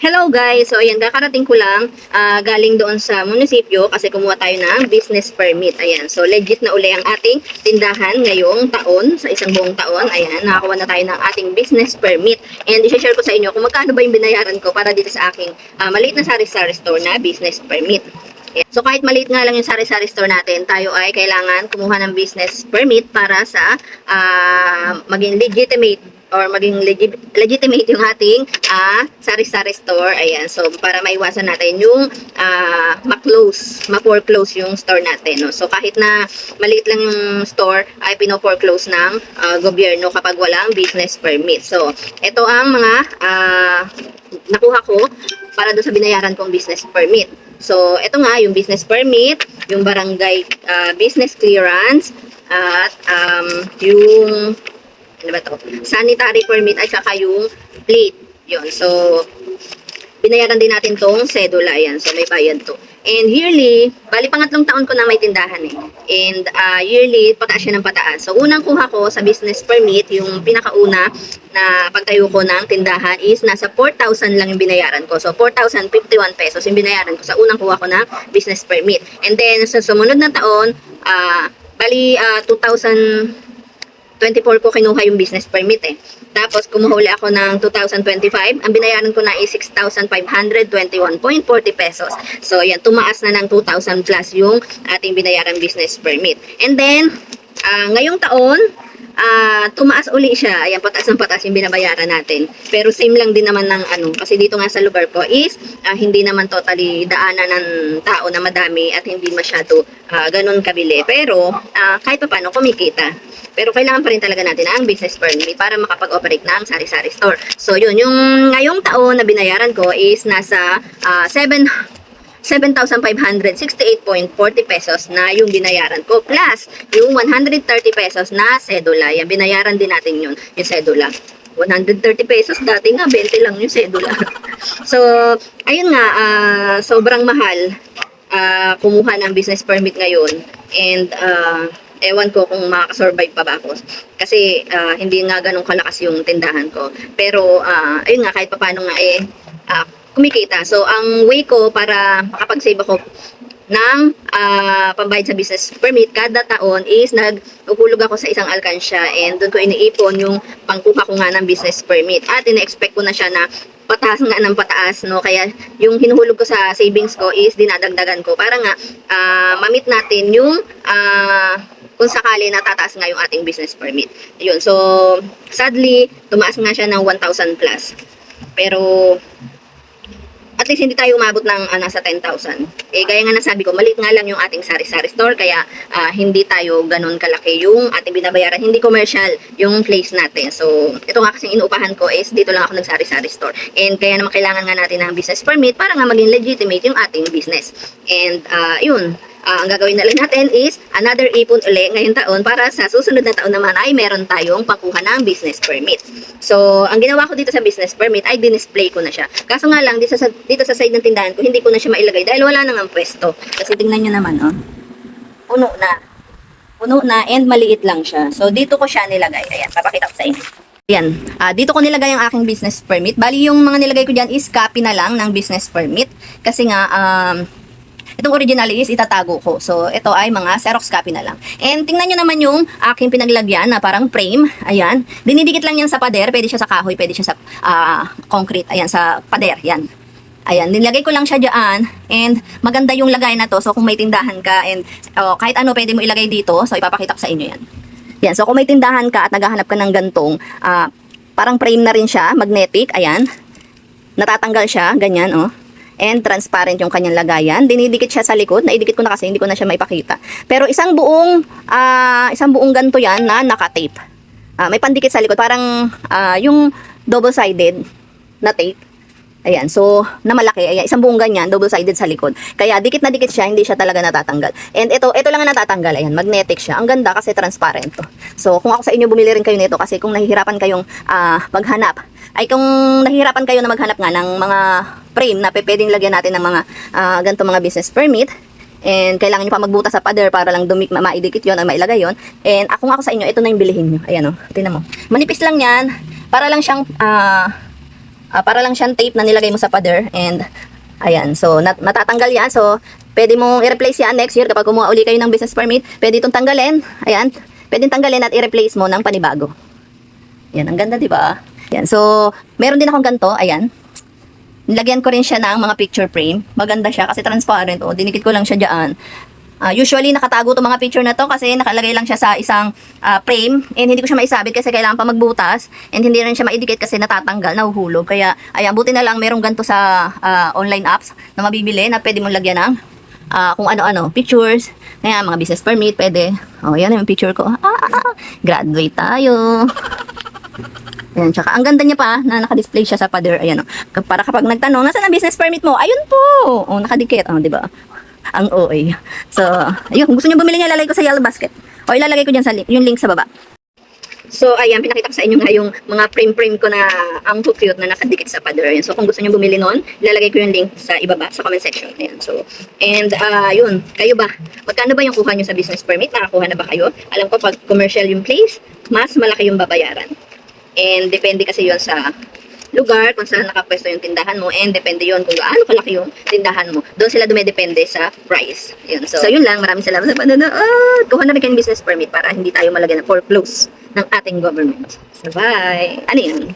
Hello guys! So ayan, kakarating ko lang galing doon sa munisipyo kasi kumuha tayo ng business permit. Ayan, so legit na uli ang ating tindahan ngayong taon, sa isang buong taon. Ayan, nakakuha na tayo ng ating business permit. And i-share ko sa inyo kung magkano ba yung binayaran ko para dito sa aking maliit na sari-sari store na business permit. Ayan. So kahit maliit nga lang yung sari-sari store natin, tayo ay kailangan kumuha ng business permit para sa maging legitimate or maging legitimate yung ating sari-sari store. Ayan. So, para maiwasan natin yung ma-foreclose yung store natin. No? So, kahit na maliit lang yung store, ay pino-foreclose ng gobyerno kapag walang business permit. So, ito ang mga nakuha ko para doon sa binayaran kong business permit. So, ito nga, yung business permit, yung barangay business clearance, at yung ano ba to? Sanitary permit at saka yung plate. Yun. So, binayaran din natin tong sedula. Yan. So, may bayad to. And yearly, bali pangatlong taon ko na may tindahan eh. And yearly, pataas siya ng pataas. So, unang kuha ko sa business permit, yung pinakauna na pagtayo ko ng tindahan is nasa 4,000 lang yung binayaran ko. So, 4,051 pesos yung binayaran ko sa unang kuha ko ng business permit. And then, sa sumunod na taon, bali 2024 ko kinuha yung business permit eh. Tapos kumuha uli ako ng 2025. Ang binayaran ko na is 6,521.40 pesos. So yan, tumaas na ng 2,000 plus yung ating binayaran business permit. And then, ngayong taon, tumaas uli siya. Ayan, pataas ng pataas yung binabayaran natin. Pero same lang din naman ng kasi dito nga sa lugar ko is hindi naman totally daanan ng tao na madami at hindi masyado ganun kabili. Pero kahit pa paano kumikita. Pero kailangan pa rin talaga natin ang business permit para makapag-operate ng sari-sari store. So yun, yung ngayong taon na binayaran ko is nasa 7,568.40 pesos na yung binayaran ko. Plus, yung 130 pesos na sedula. Yan, binayaran din natin yun, yung sedula. 130 pesos, dati nga 20 lang yung sedula. So, ayun nga, sobrang mahal kumuha ng business permit ngayon. And, ewan ko kung makakasurvive pa ba ako. Kasi, hindi nga ganun kalakas yung tindahan ko. Pero, ayun nga, kahit paano nga kumikita. So, ang way ko para makapag-save ako ng pambayad sa business permit kada taon is nag-uhulog ako sa isang alkansya and doon ko iniipon yung pangkuha ko nga ng business permit. At ina-expect ko na siya na pataas nga ng pataas, no? Kaya yung hinuhulog ko sa savings ko is dinadagdagan ko para nga ma-meet natin yung kung sakali natataas nga yung ating business permit. Yun. So, sadly, tumaas nga siya ng 1,000 plus. Pero, at least hindi tayo umabot ng nasa 10,000. Eh, gaya nga nasabi ko, maliit nga lang yung ating sari-sari store, kaya hindi tayo ganun kalaki yung ating binabayaran. Hindi commercial yung place natin. So, ito nga kasing inuupahan ko is dito lang ako nagsari-sari store. And kaya naman kailangan nga natin ng business permit para nga maging legitimate yung ating business. And, yun. Ang gagawin na lang natin is another ipon uli ngayong taon para sa susunod na taon naman ay meron tayong pangkuha ng business permit. So, ang ginawa ko dito sa business permit ay dinisplay ko na siya. Kaso nga lang, dito sa side ng tindahan ko, hindi ko na siya mailagay dahil wala nang ang pwesto. Kasi tingnan nyo naman, oh. Puno na. Puno na and maliit lang siya. So, dito ko siya nilagay. Ayan, papakita ko sa inyo. Ayan, dito ko nilagay ang aking business permit. Bali, yung mga nilagay ko dyan is copy na lang ng business permit. Kasi nga, itong original is itatago ko. So, ito ay mga Xerox copy na lang. And tingnan nyo naman yung aking pinaglagyan na parang frame. Ayan. Dinidikit lang yan sa pader. Pwede siya sa kahoy, pwede siya sa concrete. Ayan, sa pader. Yan. Ayan, nilagay ko lang siya dyan. And maganda yung lagay na to. So, kung may tindahan ka and kahit ano pwede mo ilagay dito. So, ipapakita ko sa inyo yan. Yan. So, kung may tindahan ka at naghahanap ka ng gantong, parang frame na rin siya, magnetic. Ayan. Natatanggal siya. Ganyan, oh. And transparent yung kanyang lagayan. Dinidikit siya sa likod. Naidikit ko na kasi hindi ko na siya maipakita. Pero isang buong ganto yan na naka-tape. May pandikit sa likod. Parang yung double-sided na tape. Ayan. So, na malaki. Ayan. Isang buong ganyan. Double-sided sa likod. Kaya dikit na dikit siya. Hindi siya talaga natatanggal. And ito lang ang natatanggal. Ayan. Magnetic siya. Ang ganda kasi transparent to. So, kung ako sa inyo bumili rin kayo nito kasi kung nahihirapan kayong maghanap ay kung nahihirapan kayo na maghanap nga ng mga frame na pwedeng lagyan natin ng mga ganito mga business permit and kailangan nyo pa magbutas sa pader para lang maidikit yon o mailagay yon. And kung ako sa inyo, ito na yung bilihin nyo. Ayan o, tingnan mo. Manipis lang yan para lang siyang Para lang siyang tape na nilagay mo sa pader. And, ayan. So, natatanggal yan. So, pwede mong i-replace yan next year. Kapag kumuha uli kayo ng business permit, pwede itong tanggalin. Ayan. Pwede tanggalin at i-replace mo ng panibago. Yan, ang ganda, di ba? Yan. So, meron din akong ganito. Ayan. Nilagyan ko rin siya ng mga picture frame. Maganda siya kasi transparent. O, dinikit ko lang siya dyan. Usually, nakatago itong mga picture na to kasi nakalagay lang siya sa isang frame. And hindi ko siya maisabit kasi kailangan pa magbutas. And hindi rin siya maidikit kasi natatanggal, nahuhulog. Kaya, ayan, buti na lang merong ganito sa online apps na mabibili na pwede mong lagyan ng kung ano-ano, pictures. Kaya, mga business permit, pwede. O, yan yung picture ko. Graduate tayo. Ayan, tsaka ang ganda niya pa na naka-display siya sa pader. Ayan, para kapag nagtanong, nasaan ang business permit mo? Ayun po! O, nakadikit. O, di ba? Ang OA. So, ayun, kung gusto niyo bumili niya, ilalagay ko sa yellow basket. O, ilalagay ko dyan sa yung link sa baba. So, ayan, pinakita ko sa inyo nga yung mga frame ko na ang cute na nakadikit sa pader. Ayan. So, kung gusto niyo bumili nun, ilalagay ko yung link sa ibaba, sa comment section. Ayan. So, and, yun, kayo ba? Magkano ba yung kuha niyo sa business permit? Nakakuha na ba kayo? Alam ko, pag commercial yung place, mas malaki yung babayaran. And, depende kasi yun sa lugar kung saan nakapwesto yung tindahan mo, and depende yon kung gaano kalaki yung tindahan mo. Doon sila dumedepende sa price. Yun. So, yun lang. Maraming salamat sa panonood. Kuha na rin kayong business permit para hindi tayo malagyan ng foreclose ng ating government. So, bye! Ano yun?